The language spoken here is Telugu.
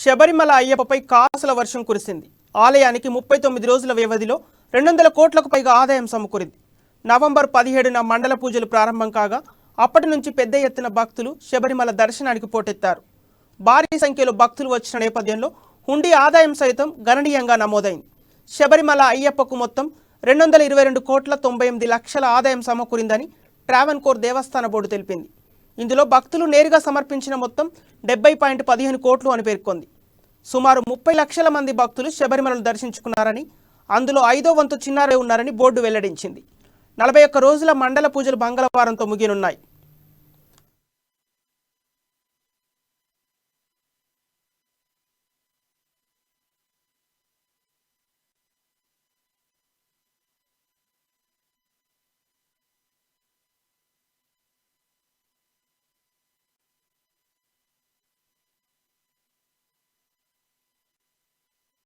శబరిమల అయ్యప్పపై కాసుల వర్షం కురిసింది. ఆలయానికి 39 రోజుల వ్యవధిలో 200 కోట్లకు పైగా ఆదాయం సమకూరింది. నవంబర్ 17న మండల పూజలు ప్రారంభం కాగా అప్పటి నుంచి పెద్ద ఎత్తున భక్తులు శబరిమల దర్శనానికి పోటెత్తారు. భారీ సంఖ్యలో భక్తులు వచ్చిన నేపథ్యంలో హుండీ ఆదాయం సైతం గణనీయంగా నమోదైంది. శబరిమల అయ్యప్పకు మొత్తం 222 కోట్ల 98 లక్షల ఆదాయం సమకూరిందని ట్రావెన్కోర్ దేవస్థాన బోర్డు తెలిపింది. ఇందులో భక్తులు నేరుగా సమర్పించిన మొత్తం 70.15 కోట్లు అని పేర్కొంది. సుమారు 30 లక్షల మంది భక్తులు శబరిమలను దర్శించుకున్నారని, అందులో 5వ వంతు చిన్నారే ఉన్నారని బోర్డు వెల్లడించింది. 41 రోజుల మండల పూజలు మంగళవారంతో ముగియనున్నాయి.